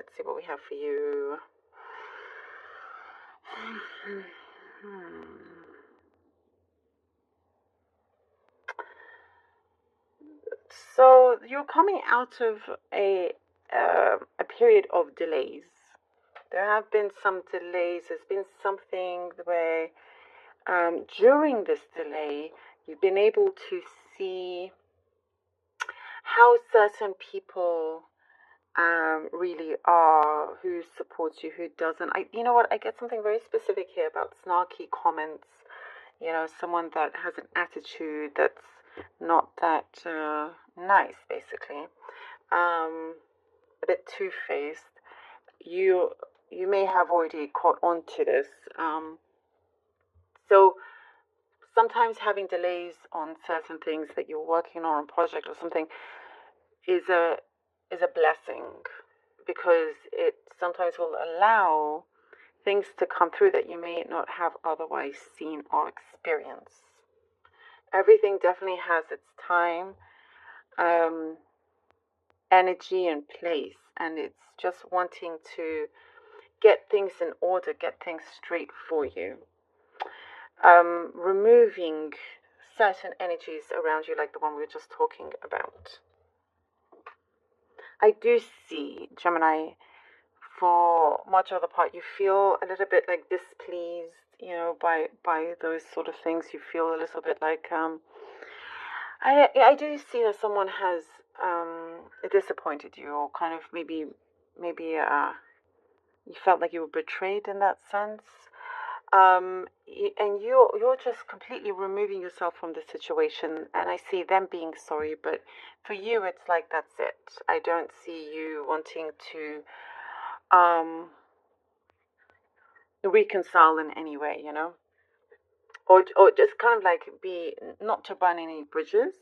Let's see what we have for you. So you're coming out of a period of delays. There have been some delays. There's been something where during this delay, you've been able to see how certain people really are, who supports you, who doesn't. You know what? I get something very specific here about snarky comments. You know, someone that has an attitude that's not that nice, basically. A bit two-faced. You may have already caught on to this. So sometimes having delays on certain things that you're working on a project or something is a blessing, because it sometimes will allow things to come through that you may not have otherwise seen or experienced. Everything definitely has its time, energy, and place, and it's just wanting to get things in order, get things straight for you. Removing certain energies around you, like the one we were just talking about. I do see, Gemini, for much of the part, you feel a little bit like displeased, by those sort of things. You feel a little bit like I do see that someone has disappointed you, or kind of maybe you felt like you were betrayed in that sense. And you're just completely removing yourself from the situation, and I see them being sorry, but for you it's like that's it. I don't see you wanting to reconcile in any way, or just kind of like be not to burn any bridges.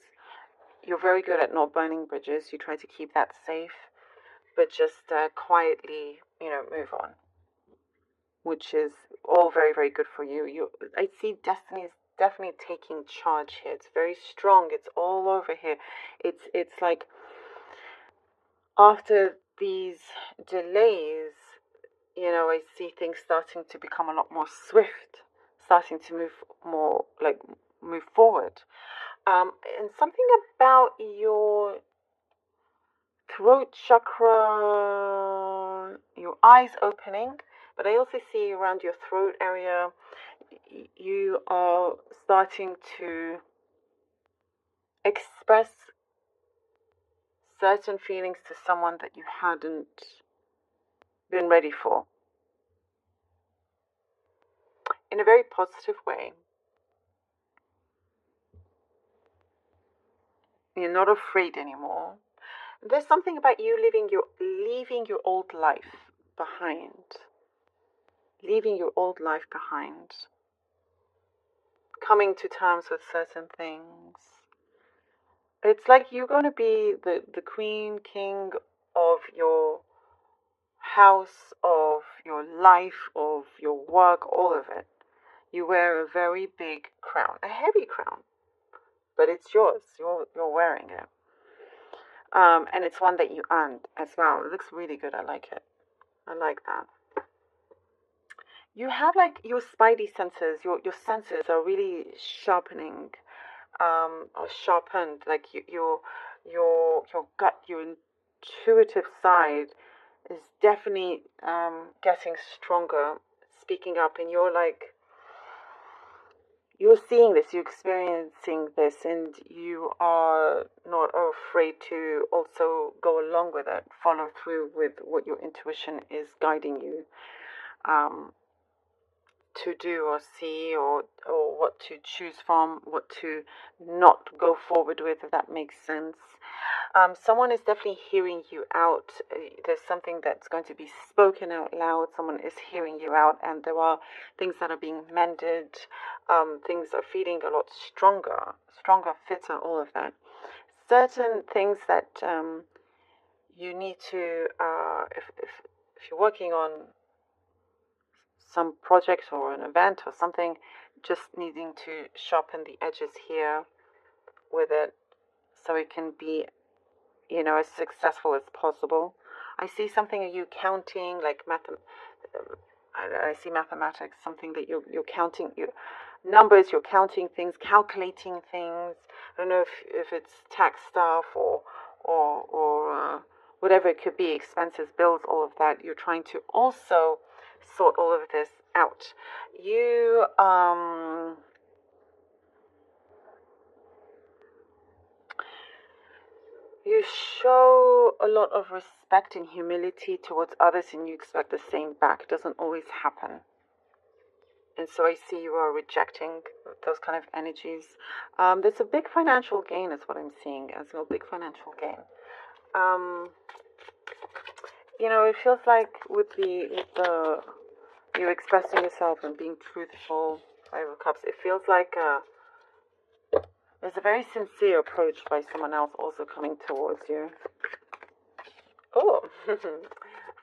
You're very good at not burning bridges. You try to keep that safe, but just quietly, move on, which is all very, very good for you. I see destiny is definitely taking charge here. It's very strong. It's all over here. It's like after these delays, I see things starting to become a lot more swift, starting to move forward. And something about your throat chakra, your eyes opening, but I also see around your throat area, you are starting to express certain feelings to someone that you hadn't been ready for, in a very positive way. You're not afraid anymore. There's something about you leaving your old life behind. Leaving your old life behind. Coming to terms with certain things. It's like you're going to be the queen, king of your house, of your life, of your work, all of it. You wear a very big crown, a heavy crown, but it's yours. You're wearing it. And it's one that you earned as well. It looks really good. I like it. I like that. You have like your spidey senses, your senses are really sharpening, or sharpened. Like your gut, your intuitive side is definitely getting stronger, speaking up, and you're seeing this, you're experiencing this, and you are not afraid to also go along with it, follow through with what your intuition is guiding you to do or see, or what to choose from, what to not go forward with, if that makes sense. Someone is definitely hearing you out. There's something that's going to be spoken out loud. Someone is hearing you out, and there are things that are being mended. Things are feeling a lot stronger, fitter, all of that. Certain things that you need to, if you're working on some project or an event or something, just needing to sharpen the edges here with it, so it can be as successful as possible. I see something of you counting, like I see mathematics, something that you're counting, numbers, you're counting things, calculating things. I don't know if it's tax stuff or whatever it could be, expenses, bills, all of that. You're trying to also sort all of this out. You show a lot of respect and humility towards others, and you expect the same back. It doesn't always happen. And so I see you are rejecting those kind of energies. There's a big financial gain, is what I'm seeing as well. Big financial gain. It feels like with the you expressing yourself and being truthful, Five of Cups. It feels like there's a very sincere approach by someone else also coming towards you. Oh,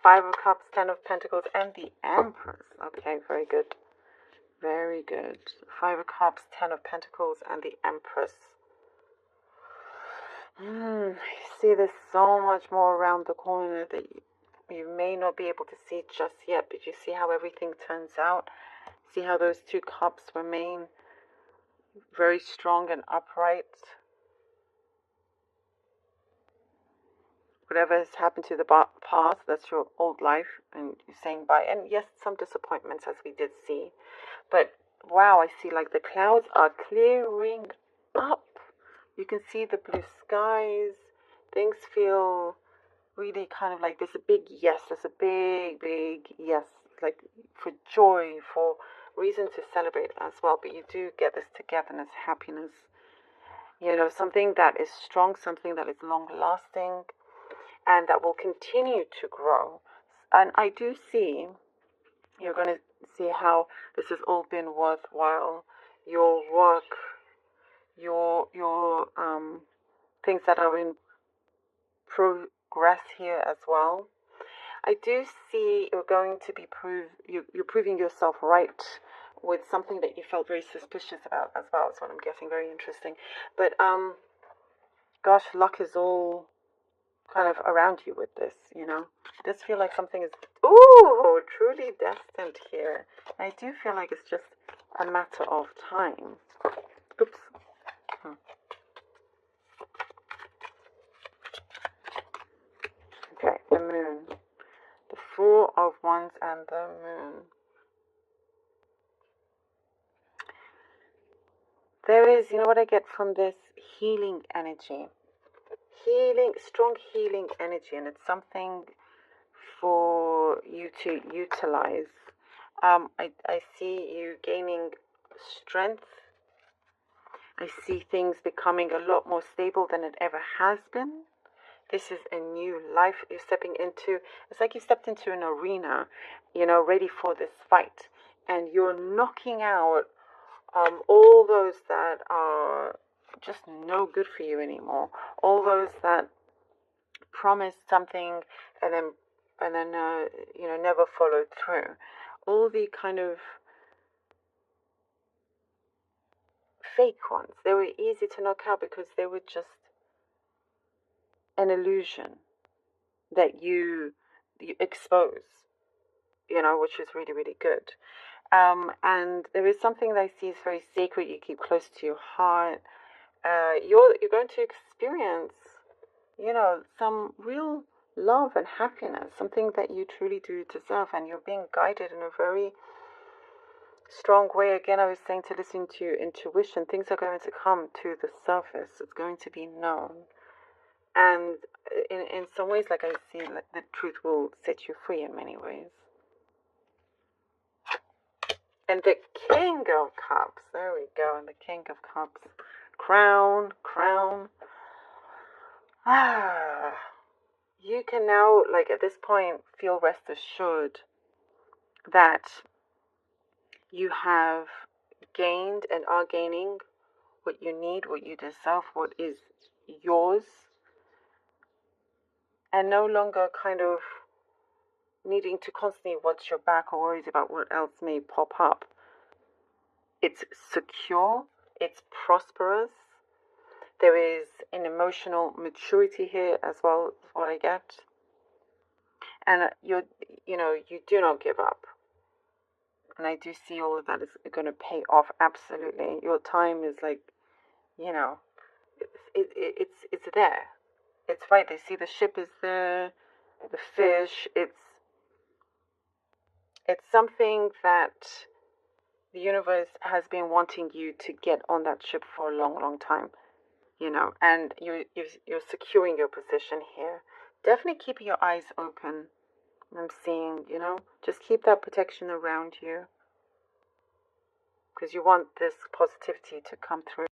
Five of Cups, Ten of Pentacles, and the Empress. Okay, very good. Very good. Five of Cups, Ten of Pentacles, and the Empress. I see there's so much more around the corner that you may not be able to see just yet, but you see how everything turns out. See how those two cups remain very strong and upright. Whatever has happened to the past, that's your old life, and you're saying bye. And yes, some disappointments, as we did see. But wow, I see like the clouds are clearing up. You can see the blue skies. Things feel really kind of like there's a big yes. There's a big, big yes. Like for joy, for reason to celebrate as well. But you do get this togetherness, happiness. Something that is strong, something that is long lasting, and that will continue to grow. And I do see, you're going to see how this has all been worthwhile. Your work, your things that are in progress here as well. I do see you're going to be you're proving yourself right with something that you felt very suspicious about as well. That's what I'm getting. Very interesting. But gosh, luck is all kind of around you with this, It does feel like something is truly destined here. I do feel like it's just a matter of time. Oops. Okay, the moon. The Four of Wands and the moon. There is, what I get from this? Healing energy. Strong healing energy, and it's something for you to utilize. I see you gaining strength. I see things becoming a lot more stable than it ever has been. This is a new life you're stepping into. It's like you stepped into an arena, ready for this fight. And you're knocking out all those that are just no good for you anymore. All those that promised something and then never followed through. All the kind of fake ones, they were easy to knock out because they were just an illusion that you expose, which is really, really good. And there is something that I see is very sacred. You keep close to your heart. You're going to experience, some real love and happiness, something that you truly do deserve, and you're being guided in a very strong way. Again, I was saying to listen to your intuition. Things are going to come to the surface. It's going to be known. And in some ways, like I see, like the truth will set you free in many ways. And the King of Cups, there we go, and the King of Cups, crown. You can now, like at this point, feel rest assured that you have gained and are gaining what you need, what you deserve, what is yours, and no longer kind of needing to constantly watch your back or worries about what else may pop up. It's secure, it's prosperous. There is an emotional maturity here as well, is what I get. and you do not give up. And I do see all of that is going to pay off. Absolutely, your time is like, you know, it's there. It's right. They see the ship is there, the fish. It's something that the universe has been wanting you to get on that ship for a long, long time. And you're securing your position here. Definitely keeping your eyes open. I'm seeing, just keep that protection around you because you want this positivity to come through.